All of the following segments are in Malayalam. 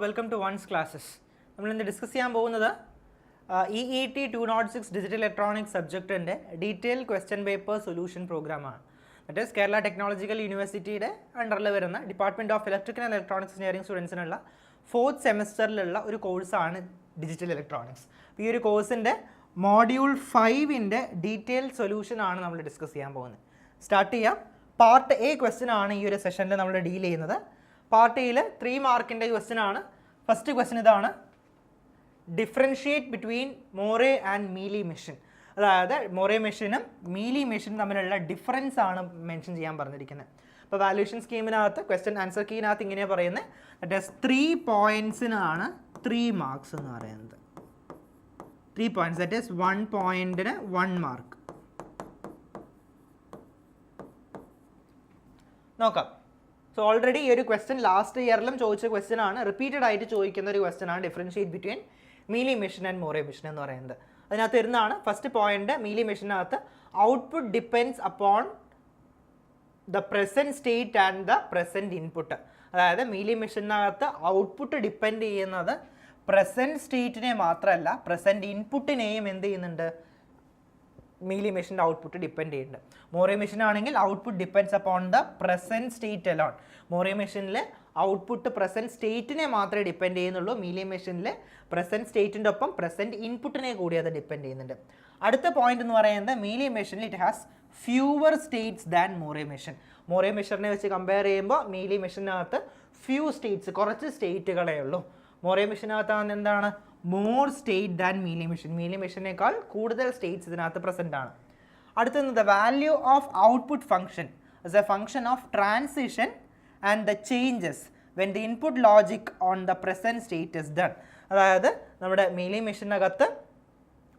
Welcome to one's classes. നമ്മളിന്ന് ഡിസ്കസ് ചെയ്യാൻ പോകുന്നത് EET 206 ഡിജിറ്റൽ ഇലക്ട്രോണിക്സ് സബ്ജക്റ്റിൻ്റെ ഡീറ്റെയിൽ ക്വസ്റ്റ്യൻ പേപ്പർ സൊല്യൂഷൻ പ്രോഗ്രാമാണ്. ദാറ്റ് ഈസ് കേരള ടെക്നോളജിക്കൽ യൂണിവേഴ്സിറ്റിയുടെ അണ്ടറിൽ വരുന്ന department of electrical and electronics engineering സ്റ്റുഡൻസിനുള്ള 4th സെമസ്റ്ററിലുള്ള ഒരു കോഴ്സാണ് ഡിജിറ്റൽ ഇലക്ട്രോണിക്സ്. ഈ ഒരു കോഴ്സിൻ്റെ മോഡ്യൂൾ 5ൻ്റെ ഡീറ്റെയിൽ സൊല്യൂഷനാണ് നമ്മൾ ഡിസ്കസ് ചെയ്യാൻ പോകുന്നത്. സ്റ്റാർട്ട് ചെയ്യാം. പാർട്ട് എ ക്വസ്റ്റ്യൻ ആണ് ഈ ഒരു സെഷനിൽ നമ്മൾ ഡീൽ ചെയ്യുന്നത്. പാർട്ട് എയിൽ 3 മാർക്കിൻ്റെ ക്വസ്റ്റ്യൻ ആണ്. ഫസ്റ്റ് ക്വസ്റ്റ്യൻ ഇതാണ്: differentiate between More and mealy machine. അതായത് മോറെ മെഷീനും മീലി മെഷീനും തമ്മിലുള്ള ഡിഫറൻസ് ആണ് മെൻഷൻ ചെയ്യാൻ പറഞ്ഞിരിക്കുന്നത്. അപ്പോൾ വാല്യൂഷൻ സ്കീമിനകത്ത് ക്വസ്റ്റ്യൻ ആൻസർ കീനകത്ത് ഇങ്ങനെയാണ് പറയുന്നത്. ദാറ്റ് ഈസ് 3 പോയിൻറ്റ്സിനാണ് 3 മാർക്സ് എന്ന് പറയുന്നത്. 3 പോയിൻറ്റ്സ്, ദാറ്റ് ഈസ് 1 പോയിൻറ്റിന് 1 മാർക്ക്. നോക്കാം. സോ ഓൾറെഡി ഈ ഒരു ക്വസ്റ്റ്യൻ ലാസ്റ്റ് ഇയറിലും ചോദിച്ച ക്വസ്റ്റ്യൻ ആണ്, റിപ്പീറ്റഡ് ആയിട്ട് ചോദിക്കുന്ന ഒരു ക്വസ്റ്റ്യൻ ആണ് differentiate between Mealy machine and Moore machine എന്ന് പറയുന്നത്. അതിനകത്ത് ഇരുന്നാണ് ഫസ്റ്റ് പോയിന്റ്. മീലി മെഷീനകത്ത് output depends upon the present state and the present input. അതായത് മീലി മെഷീനകത്ത് ഔട്ട്പുട്ട് ഡിപ്പെൻഡ് ചെയ്യുന്നത് പ്രസൻറ്റ് സ്റ്റേറ്റിനെ മാത്രമല്ല പ്രസൻറ്റ് ഇൻപുട്ടിനെയും എന്ത് ചെയ്യുന്നുണ്ട്, മീലി മെഷീൻ്റെ ഔട്ട്പുട്ട് ഡിപ്പെൻഡ് ചെയ്യുന്നുണ്ട്. മോറെ മെഷീൻ ആണെങ്കിൽ output depends upon the present state alone. Moore മെഷീനിൽ ഔട്ട്പുട്ട് പ്രസൻറ്റ് സ്റ്റേറ്റിനെ മാത്രമേ ഡിപ്പെൻഡ് ചെയ്യുന്നുള്ളൂ. മീലി മെഷീനിൽ പ്രസൻറ്റ് സ്റ്റേറ്റിൻ്റെ ഒപ്പം പ്രസൻറ്റ് ഇൻപുട്ടിനെ കൂടി അത് ഡിപ്പെൻഡ് ചെയ്യുന്നുണ്ട്. അടുത്ത പോയിന്റ് എന്ന് പറയുന്നത്, മീലി മെഷീനിൽ it has fewer states than Moore machine. Moore മെഷീനെ വെച്ച് കമ്പയർ ചെയ്യുമ്പോൾ മീലി മെഷീനകത്ത് ഫ്യൂ സ്റ്റേറ്റ്സ്, കുറച്ച് സ്റ്റേറ്റുകളേ ഉള്ളൂ. മോറെ മെഷീനകത്താണ് എന്താണ്, more state than Mealy machine. Mealy മെഷീനേക്കാൾ കൂടുതൽ സ്റ്റേറ്റ്സ് ഇതിനകത്ത് പ്രസൻ്റ് ആണ്. അടുത്തത് the value of output function as a function of transition and the changes when the input logic on the present state is done. അതായത് നമ്മുടെ മീലി മെഷീനകത്ത്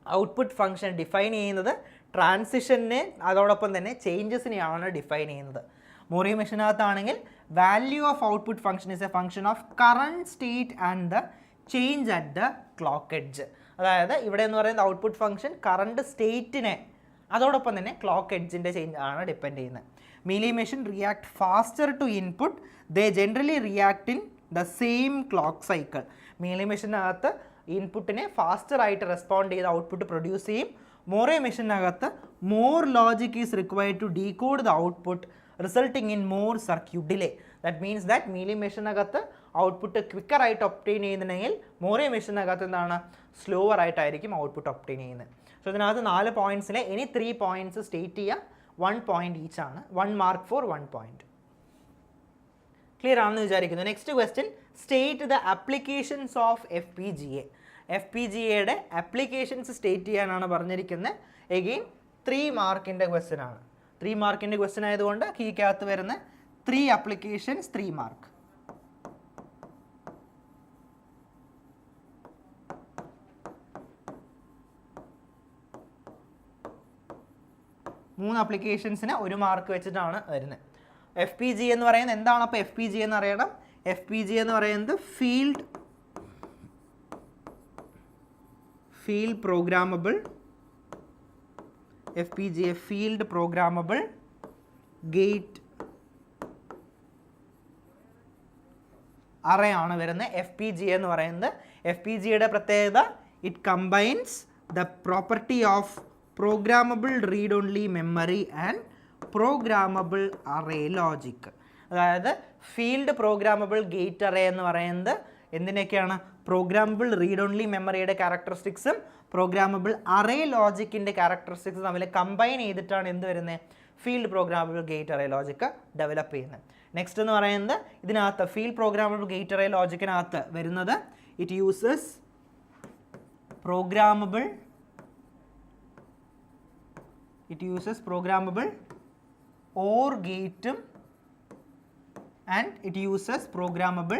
ഔട്ട്പുട്ട് ഫംഗ്ഷൻ ഡിഫൈൻ ചെയ്യുന്നത് ട്രാൻസിഷനെ അതോടൊപ്പം തന്നെ ചേഞ്ചസിനെയാണ് ഡിഫൈൻ ചെയ്യുന്നത്. മോറെ മെഷീനകത്താണെങ്കിൽ value of output function is a function of current state and the change at the clock edge. അതായത് ഇവിടെ എന്ന് പറയുന്നത് ഔട്ട്പുട്ട് ഫംഗ്ഷൻ കറണ്ട് സ്റ്റേറ്റിനെ അതോടൊപ്പം തന്നെ ക്ലോക്ക് എഡ്ജിൻ്റെ ചേഞ്ച് ആണ് ഡിപ്പെൻഡ് ചെയ്യുന്നത്. Mealy machine react faster to input, they generally react in the same clock cycle. Mealy മെഷീനകത്ത് ഇൻപുട്ടിനെ ഫാസ്റ്റർ ആയിട്ട് റെസ്പോണ്ട് ചെയ്ത് ഔട്ട്പുട്ട് പ്രൊഡ്യൂസ് ചെയ്യും. മോറെ മെഷീനകത്ത് more logic is required to decode the output resulting in more circuit delay. That means that Mealy മെഷീനകത്ത് ഔട്ട്പുട്ട് ക്വിക്കറായിട്ട് ഒപ്റ്റെയിൻ ചെയ്യുന്നുണ്ടെങ്കിൽ മോറെ മെഷീനകത്ത് എന്താണ്, സ്ലോവർ ആയിട്ടായിരിക്കും ഔട്ട്പുട്ട് ഒപ്റ്റെയിൻ ചെയ്യുന്നത്. സോ ഇതിനകത്ത് 4 പോയിൻറ്റ്സിലെ ഇനി 3 പോയിൻറ്റ്സ് സ്റ്റേറ്റ് ചെയ്യുക. 1 പോയിൻറ്റ് ഈച്ച് ആണ്. 1 മാർക്ക് ഫോർ 1 പോയിൻറ്റ്. ക്ലിയർ ആണെന്ന് വിചാരിക്കുന്നു. Next question, state the applications of FPGA. FPGAയുടെ ആപ്ലിക്കേഷൻസ് സ്റ്റേറ്റ് ചെയ്യാനാണ് പറഞ്ഞിരിക്കുന്നത്. എഗെയിൻ 3 മാർക്കിൻ്റെ ക്വസ്റ്റ്യൻ ആണ്. 3 മാർക്കിൻ്റെ ക്വസ്റ്റ്യൻ ആയതുകൊണ്ട് കീക്കകത്ത് വരുന്ന 3 ആപ്ലിക്കേഷൻസ് 3 മാർക്ക്. മൂന്ന് ആപ്ലിക്കേഷൻസിന് 1 മാർക്ക് വെച്ചിട്ടാണ് വരുന്നത്. FPGA എന്ന് പറയുന്നത് എന്താണ്? അപ്പോൾ FPGA എന്ന് അറിയണം. FPGA എന്ന് പറയുന്നത് field programmable, FPGA field programmable gate array ആണ് വരുന്നത്. FPGA എന്ന് പറയുന്നത് FPGAയുടെ പ്രത്യേകത, it combines the property of programmable read only memory and programmable array logic. അതായത് ഫീൽഡ് പ്രോഗ്രാമബിൾ ഗേറ്റ് അറേ എന്ന് പറയുന്നത് എന്തിനൊക്കെയാണ്, പ്രോഗ്രാമബിൾ റീഡ് ഓൺലി മെമ്മറിയുടെ ക്യാരക്ടറിസ്റ്റിക്സും പ്രോഗ്രാമബിൾ അറേ ലോജിക്കിൻ്റെ ക്യാരക്ടറിസ്റ്റിക്സും തമ്മിൽ കമ്പൈൻ ചെയ്തിട്ടാണ് എന്ത് വരുന്നത്, field programmable gate array logic develop ചെയ്യുന്നത്. നെക്സ്റ്റ് എന്ന് പറയുന്നത് ഇതിനകത്ത് ഫീൽഡ് പ്രോഗ്രാമബിൾ ഗേറ്റ് അറേ ലോജിക്കിനകത്ത് വരുന്നത്, ഇറ്റ് യൂസസ് പ്രോഗ്രാമബിൾ OR ഗേറ്റും and it uses programmable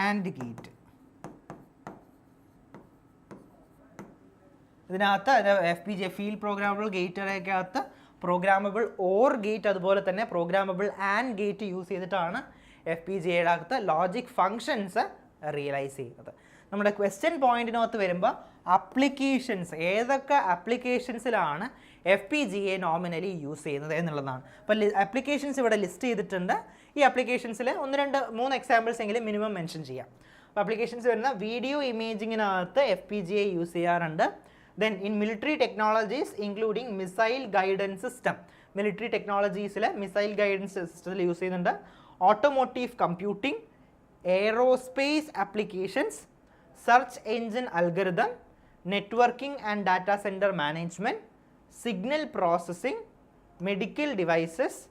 AND gate. ഇതിനകത്ത് FPGA ഫീൽഡ് പ്രോഗ്രാമബിൾ ഗേറ്റ് അറേക്കകത്ത് പ്രോഗ്രാമബിൾ OR ഗേറ്റ് അതുപോലെ തന്നെ പ്രോഗ്രാമബിൾ AND ഗേറ്റ് യൂസ് ചെയ്തിട്ടാണ് FPGAയുടെ അകത്ത് ലോജിക് ഫങ്ഷൻസ് റിയലൈസ് ചെയ്യുന്നത്. നമ്മുടെ ക്വസ്റ്റ്യൻ പോയിന്റിനകത്ത് വരുമ്പോൾ അപ്ലിക്കേഷൻസ്, ഏതൊക്കെ ആപ്ലിക്കേഷൻസിലാണ് FPGA നോമിനലി യൂസ് ചെയ്യുന്നത് എന്നുള്ളതാണ്. അപ്പോൾ ആപ്ലിക്കേഷൻസ് ഇവിടെ ലിസ്റ്റ് ചെയ്തിട്ടുണ്ട്. ഈ ആപ്ലിക്കേഷൻസിൽ 1, 2, 3 എക്സാമ്പിൾസ് എങ്കിലും മിനിമം മെൻഷൻ ചെയ്യാം. അപ്പോൾ ആപ്ലിക്കേഷൻസ് വരുന്ന വീഡിയോ ഇമേജിങ്ങിനകത്ത് FPGA യൂസ് ചെയ്യാറുണ്ട്. Then in military technologies including missile guidance system, military ടെക്നോളജീസിൽ മിസൈൽ ഗൈഡൻസ് സിസ്റ്റത്തിൽ യൂസ് ചെയ്യുന്നുണ്ട്. Automotive computing, aerospace applications, search engine algorithm, networking and data center management, signal processing, medical devices,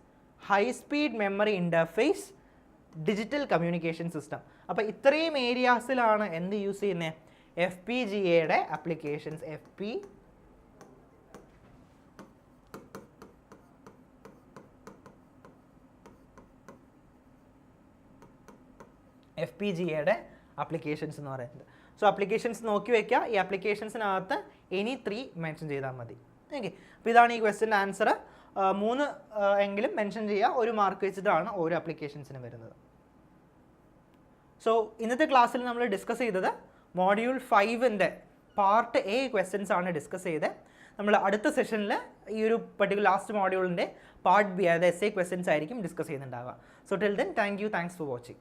high speed memory interface, digital communication system. അപ്പോൾ ഇത്രയും ഏരിയാസിലാണ് എന്ത് യൂസ് ചെയ്യുന്നത്? FPGAയുടെ ആപ്ലിക്കേഷൻസ്. FPGAയുടെ ആപ്ലിക്കേഷൻസ് എന്ന് പറയുന്നത്. സോ ആപ്ലിക്കേഷൻസ് നോക്കി വയ്ക്കുക. ഈ ആപ്ലിക്കേഷൻസിനകത്ത് എനി 3 മെൻഷൻ ചെയ്താൽ മതി. ഓക്കെ, അപ്പോൾ ഇതാണ് ഈ ക്വസ്റ്റ്യൻ്റെ ആൻസർ. 3 എങ്കിലും മെൻഷൻ ചെയ്യുക. 1 മാർക്ക് വെച്ചിട്ടാണ് ഓരോ ആപ്ലിക്കേഷൻസിന് വരുന്നത്. സോ ഇന്നത്തെ ക്ലാസ്സിൽ നമ്മൾ ഡിസ്കസ് ചെയ്തത് മോഡ്യൂൾ 5ൻ്റെ പാർട്ട് A ക്വസ്റ്റ്യൻസ് ആണ് ഡിസ്കസ് ചെയ്തത്. നമ്മൾ അടുത്ത സെഷനിൽ ഈ ഒരു പർട്ടിക്കുലർ ലാസ്റ്റ് മോഡ്യൂളിൻ്റെ പാർട്ട് B, അതായത് essay ക്വസ്റ്റ്യൻസ് ആയിരിക്കും ഡിസ്കസ് ചെയ്യുന്നുണ്ടാവുക. So till then, thanks for watching.